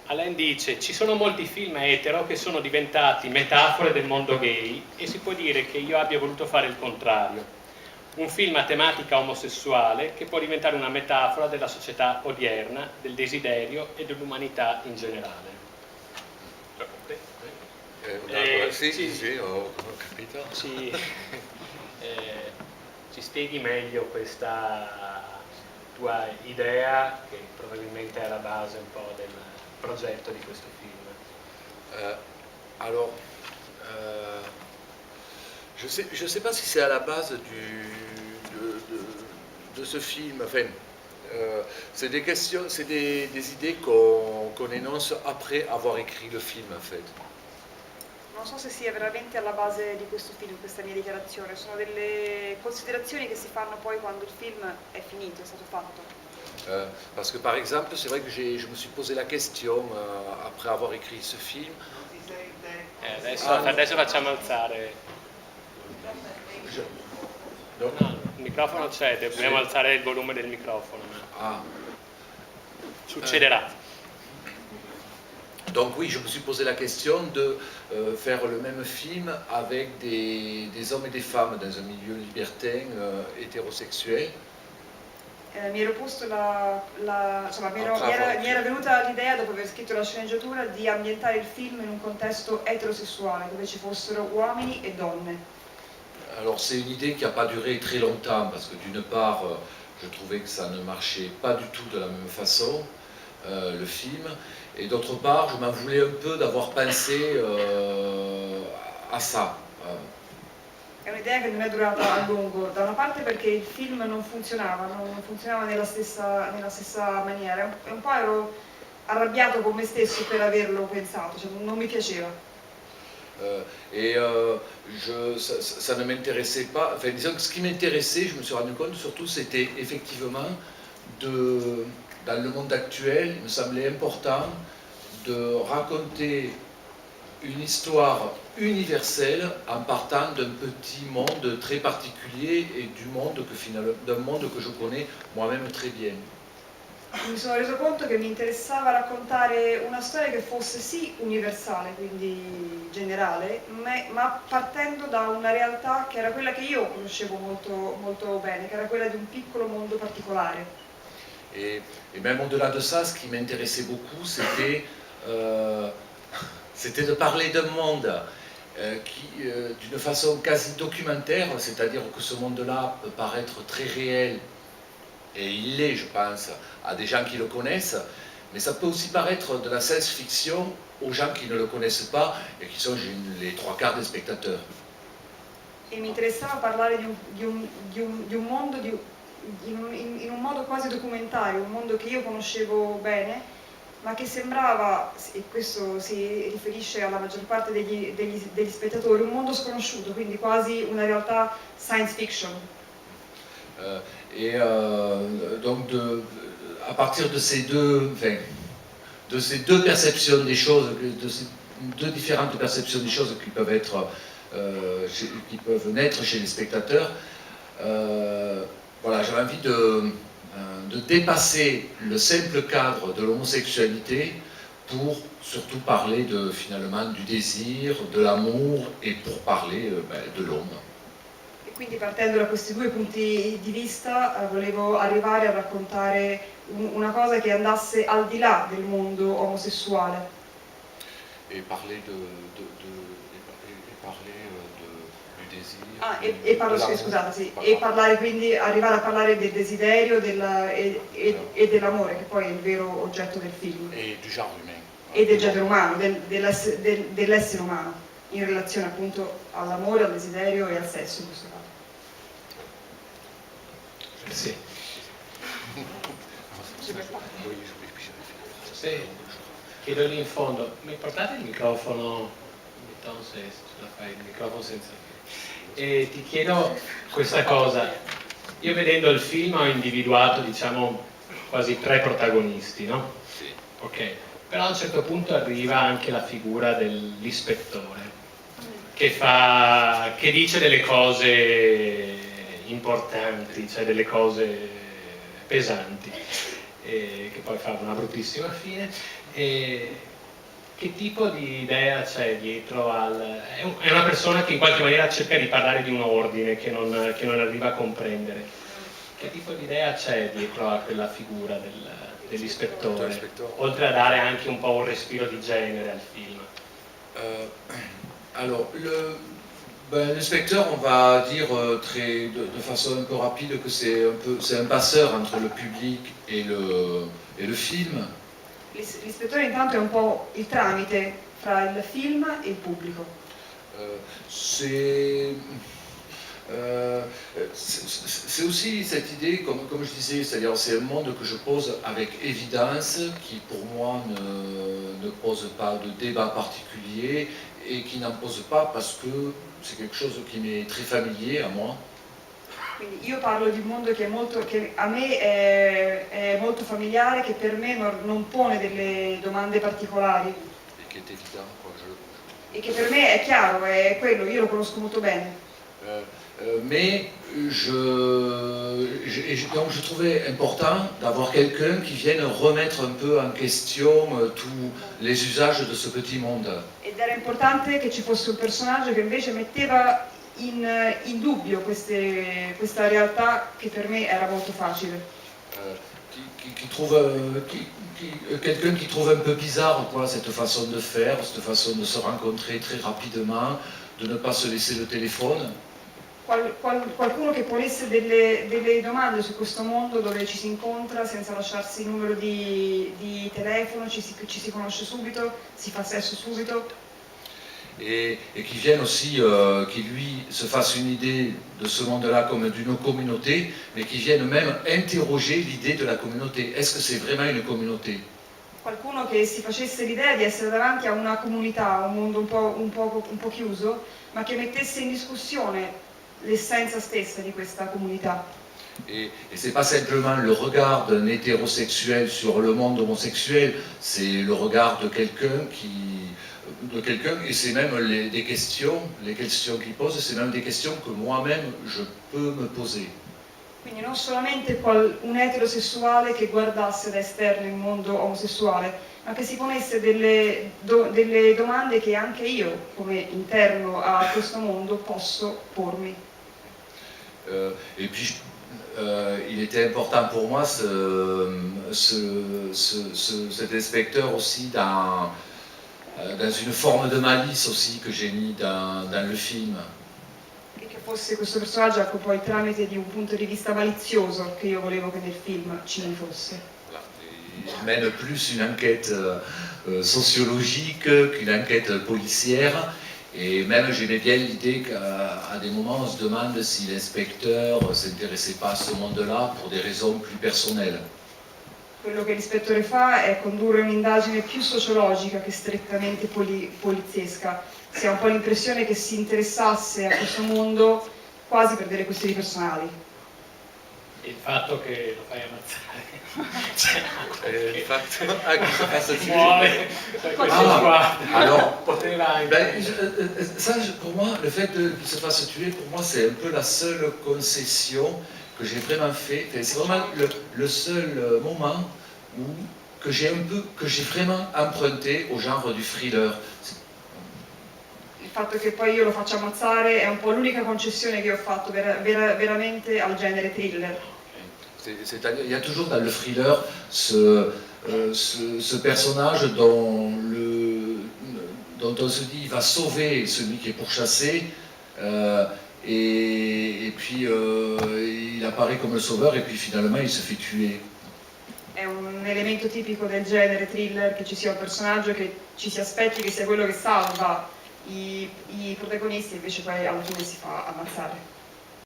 Alain dice: ci sono molti film etero che sono diventati metafore del mondo gay e si può dire che io abbia voluto fare il contrario. Un film a tematica omosessuale che può diventare una metafora della società odierna, del desiderio e dell'umanità in generale. Sì, ho capito. Ci spieghi meglio questa tua idea che probabilmente è alla base un po' del progetto di questo film. Alors, je sais pas si c'est à la base de ce film. Enfin, c'est des questions, c'est des idées qu'on énonce après avoir écrit le film, en fait. Non so se sia veramente alla base di questo film, questa mia dichiarazione, sono delle considerazioni che si fanno poi quando il film è finito, è stato fatto. Parce que par exemple, c'est vrai que je me suis posé la question après avoir écrit ce film. Adesso facciamo alzare. No, il microfono c'è, dobbiamo alzare il volume del microfono. Succederà. Donc oui, je me suis posé la question de faire le même film avec des hommes et des femmes dans un milieu libertin, hétérosexuel. Mi ero posto insomma, mi era venuta l'idea, dopo aver scritto la sceneggiatura, di ambientare il film in un contesto eterosessuale, dove ci fossero uomini e donne. Alors c'est une idée qui n'a pas duré très longtemps, parce que d'une part, je trouvais que ça ne marchait pas du tout de la même façon, le film, et d'autre part, je m'en voulais un peu d'avoir pensé à ça. È un'idea che non è durata a lungo, da una parte perché il film non funzionava nella stessa maniera, e un po' ero arrabbiato con me stesso per averlo pensato, cioè non mi piaceva. Ça ne m'intéressait pas, enfin disons que ce qui m'intéressait, je me suis rendu compte surtout, c'était effectivement dans le monde actuel, il me semblait important de raconter une histoire universelle en partant d'un petit monde très particulier et d'un monde que je connais moi-même très bien. Mi sono reso conto che mi interessava raccontare una storia che fosse sì universale, quindi generale, ma partendo da una realtà che era quella che io conoscevo molto, molto bene, che era quella di un piccolo mondo particolare. Et même au-delà de ça, ce qui m'intéressait beaucoup, c'était de parler d'un monde qui, d'une façon quasi documentaire, c'est-à-dire que ce monde-là peut paraître très réel, et il l'est, je pense, à des gens qui le connaissent, mais ça peut aussi paraître de la science-fiction aux gens qui ne le connaissent pas et qui sont les trois quarts des spectateurs. E mi interessava parlare di un mondo, in un modo quasi documentario, un mondo che io conoscevo bene, ma che sembrava, e questo si riferisce alla maggior parte degli spettatori, un mondo sconosciuto, quindi quasi una realtà science fiction. Donc à partir de ces deux perceptions des choses, de ces deux différentes perceptions des choses qui peuvent qui peuvent naître chez les spectateurs, voilà, j'avais envie de dépasser le simple cadre de l'homosexualité pour surtout parler finalement du désir, de l'amour et pour parler de l'homme. E quindi partendo da questi due punti di vista volevo arrivare a raccontare una cosa che andasse al di là del mondo omosessuale. Et parler du désir. E parlare, quindi arrivare a parlare del desiderio e dell'amore, che poi è il vero oggetto del film. E du genre humain. E del genere umano, dell'essere umano, in relazione appunto all'amore, al desiderio e al sesso in questo caso. Sì. Sì. Chiedo lì in fondo, mi portate il microfono? Se ce la fai, il microfono senza. E ti chiedo questa cosa. Io vedendo il film ho individuato, diciamo, quasi tre protagonisti, no? Sì. Ok. Però a un certo punto arriva anche la figura dell'ispettore, che dice delle cose importanti, cioè delle cose pesanti, che poi fa una bruttissima fine. E che tipo di idea c'è dietro è una persona che in qualche maniera cerca di parlare di un ordine che non arriva a comprendere. Che tipo di idea c'è dietro a quella figura dell'ispettore, oltre a dare anche un po' un respiro di genere al film? Alors, l'inspecteur, on va dire de façon un peu rapide que c'est un passeur entre le public et le film. L'ispettore intanto è un po' il tramite fra il film e il pubblico. C'est aussi cette idée, comme je disais, c'est-à-dire c'est un monde que je pose avec évidence, qui pour moi ne pose pas de débat particulier et qui n'en pose pas parce que c'est quelque chose qui m'est très familier à moi. Quindi io parlo di un mondo che a me è molto familiare, che per me non pone delle domande particolari. Et qui est évident, quoi, E che per me è chiaro, è quello, io lo conosco molto bene. Mais donc je trouvais important d'avoir quelqu'un qui vienne remettre un peu en question tous les usages de ce petit monde. Ed era importante che ci fosse un personaggio che invece metteva in dubbio questa realtà che per me era molto facile. Quelqu'un qui trouve un peu bizarre quoi, cette façon de faire, cette façon de se rencontrer très rapidement, de ne pas se laisser le téléphone. Qualcuno che ponesse delle domande su questo mondo dove ci si incontra senza lasciarsi il numero di telefono, ci si conosce subito, si fa sesso subito. Et qui vienne aussi, qui lui se fasse une idée de ce monde-là comme d'une communauté, mais qui vienne même interroger l'idée de la communauté. Est-ce que c'est vraiment une communauté? Qualcuno che si facesse l'idea di essere davanti a una comunità, un mondo un po' chiuso, ma che mettesse in discussione l'essenza stessa di questa comunità. Et c'est pas simplement le regard d'un hétérosexuel sur le monde homosexuel, c'est le regard de quelqu'un et c'est même les questions qu'il pose, c'est même des questions que moi-même je peux me poser. Quindi non solamente un eterosessuale che guardasse da esterno il mondo omosessuale, ma che si ponesse delle domande che anche io, come interno a questo mondo, posso pormi. Et puis il était important pour moi cet inspecteur aussi dans une forme de malice aussi que j'ai mis dans le film. E che fosse questo personaggio ecco poi tramite di un punto di vista malizioso che io volevo che nel film ci fosse. Il mène plus une enquête sociologique qu'une enquête policière. Et même j'aimais bien l'idée qu'à des moments on se demande si l'inspecteur ne s'intéressait pas à ce monde-là pour des raisons plus personnelles. Quello che l'ispettore fa è condurre un'indagine più sociologica che strettamente poliziesca. Si ha un po' l'impressione che si interessasse a questo mondo quasi per delle questioni personali. Il fatto che lo fai ammazzare. Il fatto che si faccia muore per questo qua. Alors, poteva ça, pour moi, le fait qu'il se fasse tuer, pour moi, c'est un peu la seule concession que j'ai vraiment fait. C'est vraiment le seul moment que j'ai vraiment emprunté au genre du thriller. Il fatto che poi io lo faccia ammazzare è un po' l'unica concessione che ho fatto veramente al genere thriller. C'est-à-dire, il y a toujours dans le thriller ce personnage dont on se dit il va sauver celui qui est pourchassé et puis il apparaît comme le sauveur et puis finalement il se fait tuer. È un elemento tipico del genere thriller che ci sia un personaggio che ci si aspetti che sia quello che salva i protagonisti e invece poi alla fine si fa ammazzare.